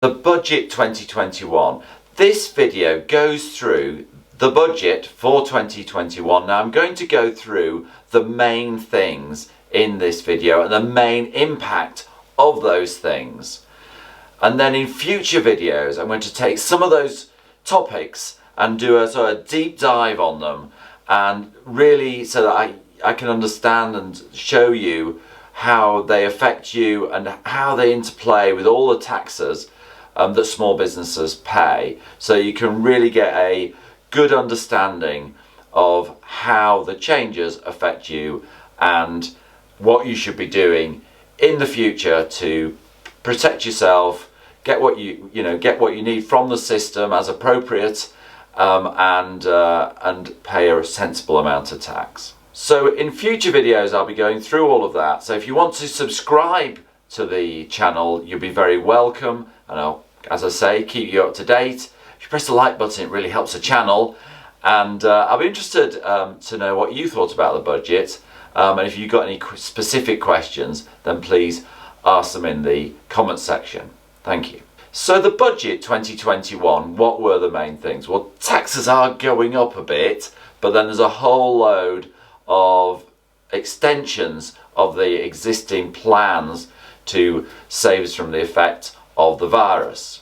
The budget 2021. This video goes through the budget for 2021. Now I'm going to go through the main things in this video and the main impact of those things. And then in future videos I'm going to take some of those topics and do a sort of deep dive on them, and really so that I can understand and show you how they affect you and how they interplay with all the taxes that small businesses pay, so you can really get a good understanding of how the changes affect you and what you should be doing in the future to protect yourself, get what you need from the system as appropriate, and pay a sensible amount of tax. So in future videos I'll be going through all of that. So if you want to subscribe to the channel, you'll be very welcome, and I'll, as I say, keep you up to date. If you press the like button, it really helps the channel, and I'll be interested to know what you thought about the budget, and if you've got any specific questions, then please ask them in the comment section. Thank you. So the budget 2021, what were the main things? Well, taxes are going up a bit, but then there's a whole load of extensions of the existing plans to save us from the effect of the virus.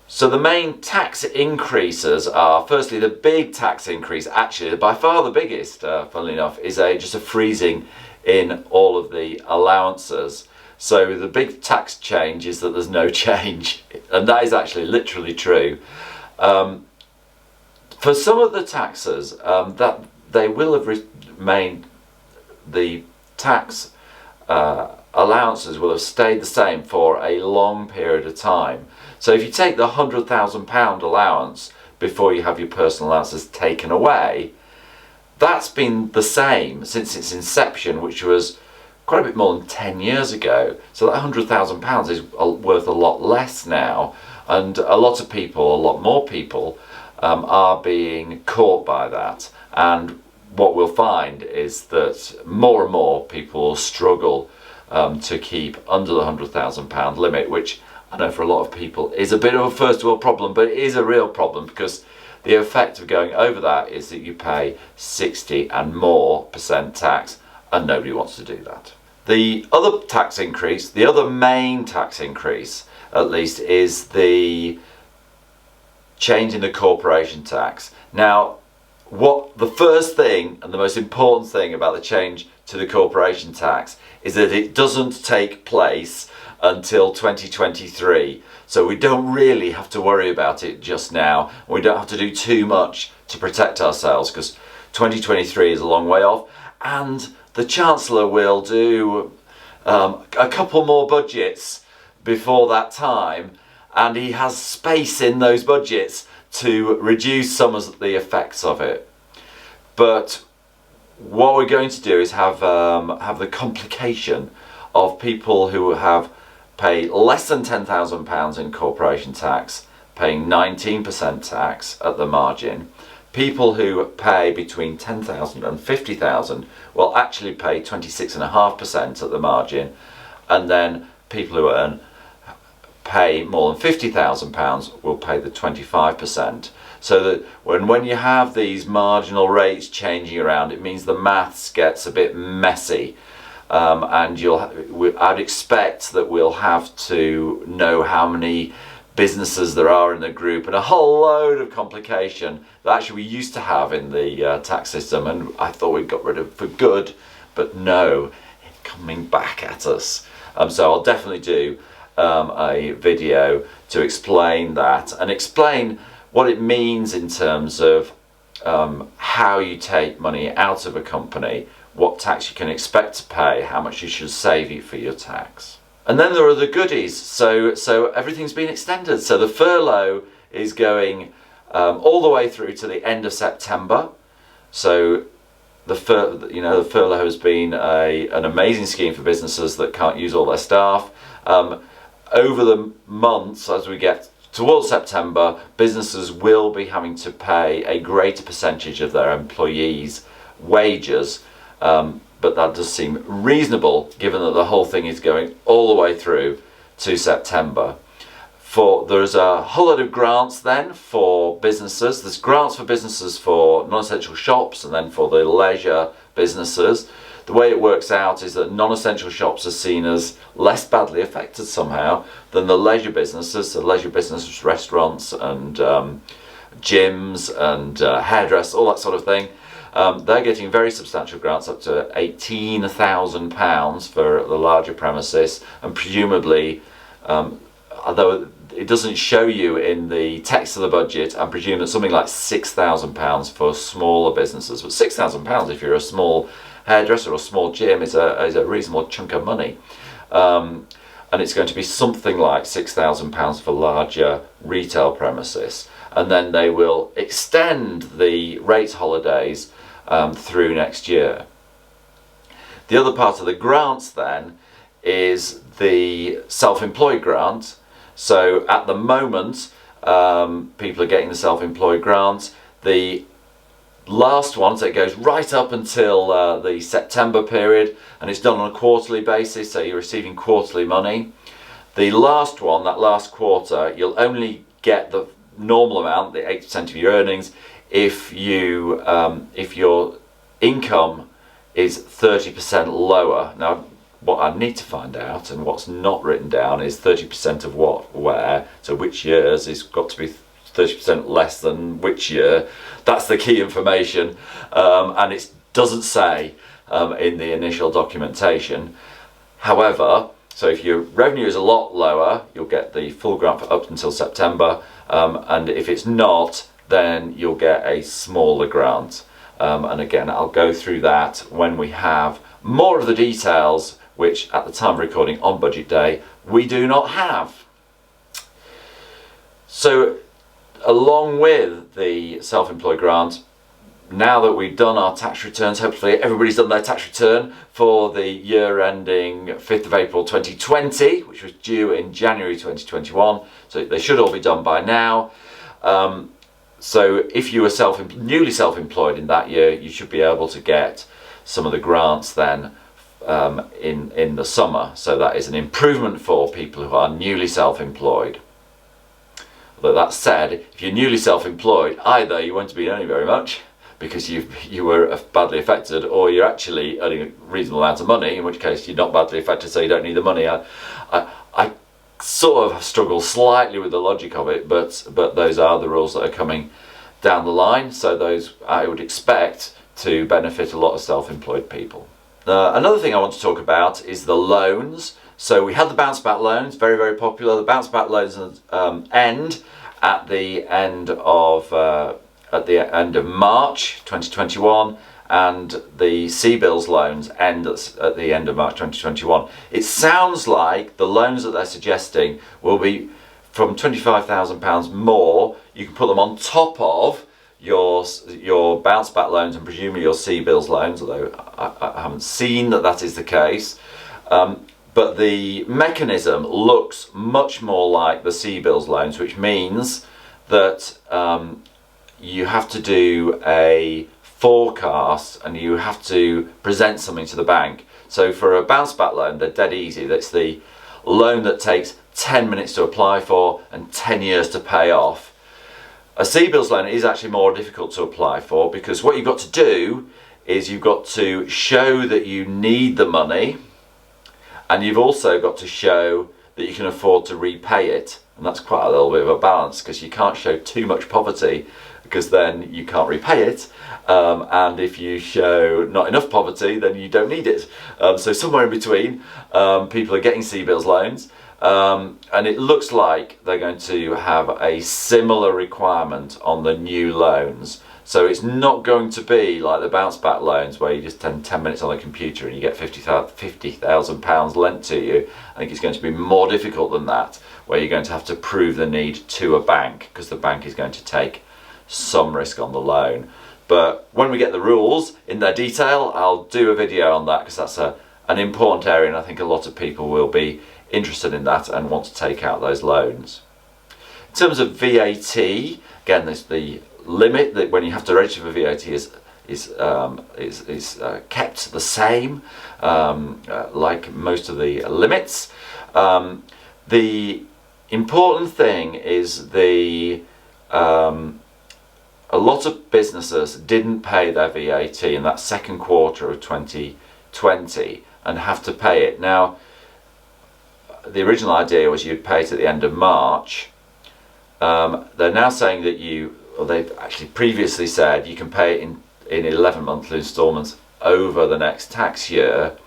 So the main tax increases are, firstly, the big tax increase, actually by far the biggest, funnily enough, is just a freezing in all of the allowances. So the big tax change is that there's no change, and that is actually literally true. For some of the taxes, that they will have remained, the tax allowances will have stayed the same for a long period of time. So if you take the £100,000 allowance before you have your personal allowances taken away, that's been the same since its inception, which was quite a bit more than 10 years ago. So that £100,000 is worth a lot less now, and a lot of people, a lot more people, are being caught by that. And what we'll find is that more and more people will struggle to keep under the £100,000 limit, which I know for a lot of people is a bit of a first world problem, but it is a real problem, because the effect of going over that is that you pay 60% and more tax, and nobody wants to do that. The other tax increase, the other main tax increase at least, is the change in the corporation tax. Now, what the first thing and the most important thing about the change to the corporation tax is that it doesn't take place until 2023. So we don't really have to worry about it just now. We don't have to do too much to protect ourselves, because 2023 is a long way off, and the Chancellor will do a couple more budgets before that time, and he has space in those budgets to reduce some of the effects of it. But what we're going to do is have the complication of people who have paid less than £10,000 in corporation tax paying 19% tax at the margin. People who pay between £10,000 and £50,000 will actually pay 26.5% at the margin, and then people who pay more than £50,000 will pay the 25%. So that when you have these marginal rates changing around, it means the maths gets a bit messy, and I'd expect that we'll have to know how many businesses there are in the group, and a whole load of complication that actually we used to have in the tax system, and I thought we'd got rid of for good, but no, it's coming back at us. So I'll definitely do a video to explain that and explain what it means in terms of how you take money out of a company, what tax you can expect to pay, how much you should save for your tax. And then there are the goodies. So everyth's been extended. So the furlough is going all the way through to the end of September. So the furlough has been an amazing scheme for businesses that can't use all their staff. Over the months, as we get towards September, businesses will be having to pay a greater percentage of their employees' wages, but that does seem reasonable given that the whole thing is going all the way through to September. There's a whole lot of grants then for businesses. There's grants for businesses for non-essential shops and then for the leisure businesses. The way it works out is that non-essential shops are seen as less badly affected somehow than the leisure businesses. The leisure businesses, restaurants and gyms and hairdressers, all that sort of thing. They're getting very substantial grants, up to £18,000 for the larger premises, and presumably, although it doesn't show you in the text of the budget, I presume that something like £6,000 for smaller businesses. But £6,000 if you're a small hairdresser or small gym is a reasonable chunk of money. And it's going to be something like £6,000 for larger retail premises. And then they will extend the rates holidays through next year. The other part of the grants then is the self-employed grant. So at the moment, people are getting the self-employed grant. The last one, so it goes right up until the September period, and it's done on a quarterly basis, so you're receiving quarterly money. The last one, that last quarter, you'll only get the normal amount, the 8% of your earnings, if your income is 30% lower. Now, what I need to find out, and what's not written down, is 30% of what, where, so which years is got to be 30% less than which year. That's the key information, and it doesn't say in the initial documentation. However, so if your revenue is a lot lower, you'll get the full grant for up until September, and if it's not, then you'll get a smaller grant. And again, I'll go through that when we have more of the details, which at the time of recording on budget day, we do not have. So along with the self-employed grant, now that we've done our tax returns, hopefully everybody's done their tax return for the year ending 5th of April 2020, which was due in January 2021, so they should all be done by now. So if you were newly self-employed in that year, you should be able to get some of the grants then in the summer. So that is an improvement for people who are newly self-employed. Although that said, if you're newly self-employed, either you won't be earning very much because you were badly affected, or you're actually earning a reasonable amount of money, in which case you're not badly affected, so you don't need the money. I sort of struggle slightly with the logic of it, but those are the rules that are coming down the line, so those I would expect to benefit a lot of self-employed people. Another thing I want to talk about is the loans. So we had the bounce back loans, very, very popular. The bounce back loans end at the end of March 2021, and the CBILS loans end at the end of March 2021. It sounds like the loans that they're suggesting will be from £25,000 more. You can put them on top of your bounce back loans and presumably your CBILS loans, although I haven't seen that is the case. But the mechanism looks much more like the CBILS loans, which means that you have to do a forecast and you have to present something to the bank. So for a bounce back loan, they're dead easy. That's the loan that takes 10 minutes to apply for and 10 years to pay off. A CBILS loan is actually more difficult to apply for, because what you've got to do is you've got to show that you need the money, and you've also got to show that you can afford to repay it. And that's quite a little bit of a balance, because you can't show too much poverty, because then you can't repay it, and if you show not enough poverty, then you don't need it. So somewhere in between, people are getting CBILS loans, and it looks like they're going to have a similar requirement on the new loans. So it's not going to be like the bounce back loans where you just spend 10 minutes on the computer and you get £50,000 lent to you. I think it's going to be more difficult than that, where you're going to have to prove the need to a bank, because the bank is going to take some risk on the loan. But when we get the rules in their detail, I'll do a video on that, because that's an important area, and I think a lot of people will be interested in that and want to take out those loans. In terms of VAT, again, there's the limit that when you have to register for VAT is kept the same, like most of the limits. The important thing is a lot of businesses didn't pay their VAT in that second quarter of 2020 and have to pay it. Now, the original idea was you'd pay it at the end of March. They're now saying that they've actually previously said you can pay it in 11 monthly instalments over the next tax year.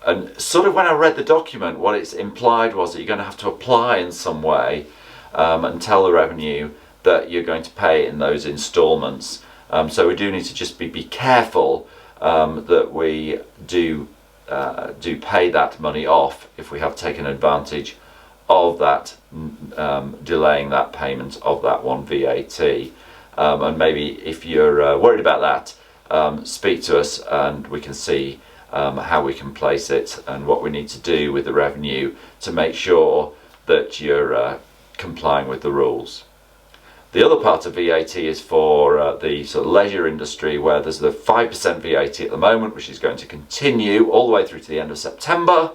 And sort of when I read the document, what it's implied was that you're going to have to apply in some way and tell the revenue that you're going to pay in those instalments. So we do need to just be careful that we do pay that money off if we have taken advantage of that, delaying that payment of that one VAT. And maybe if you're worried about that, speak to us and we can see how we can place it and what we need to do with the revenue to make sure that you're complying with the rules. The other part of VAT is for the sort of leisure industry, where there's the 5% VAT at the moment, which is going to continue all the way through to the end of September,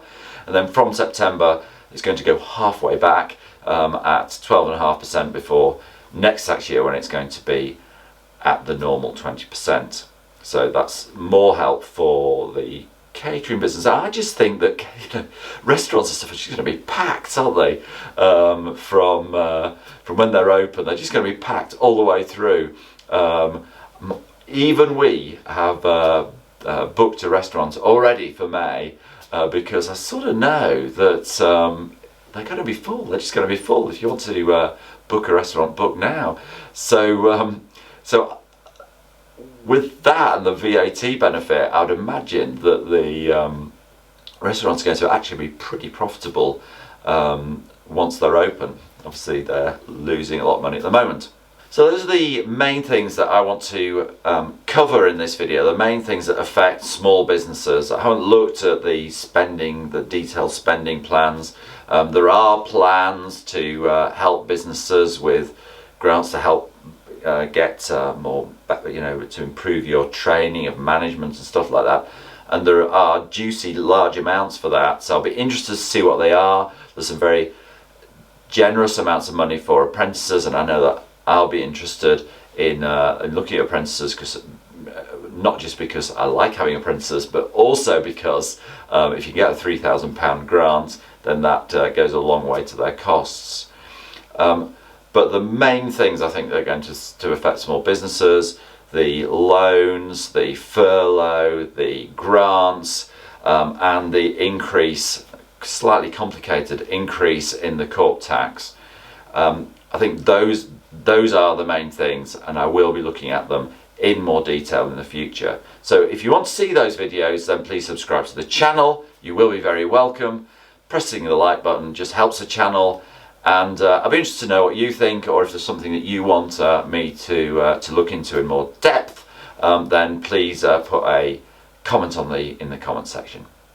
and then from September it's going to go halfway back at 12.5% before next tax year, when it's going to be at the normal 20%. So that's more help for the catering business. I just think that restaurants and stuff are just going to be packed, aren't they? From when they're open, they're just going to be packed all the way through. Even we have booked a restaurant already for May because I sort of know that they're going to be full. They're just going to be full. If you want to book a restaurant, book now. So with that and the VAT benefit, I would imagine that the restaurants are going to actually be pretty profitable once they're open. Obviously, they're losing a lot of money at the moment. So those are the main things that I want to cover in this video, the main things that affect small businesses. I haven't looked at the detailed spending plans. There are plans to help businesses with grants to help get more, to improve your training of management and stuff like that. And there are juicy large amounts for that. So I'll be interested to see what they are. There's some very generous amounts of money for apprentices, and I know that I'll be interested in looking at apprentices, because not just because I like having apprentices, but also because if you get a £3,000 grant, then that goes a long way to their costs. But the main things I think that are going to affect small businesses, the loans, the furlough, the grants, and the slightly complicated increase in the corp tax. I think those are the main things, and I will be looking at them in more detail in the future. So if you want to see those videos, then please subscribe to the channel. You will be very welcome. Pressing the like button just helps the channel, and I'd be interested to know what you think, or if there's something that you want me to look into in more depth, then please put a comment in the comment section.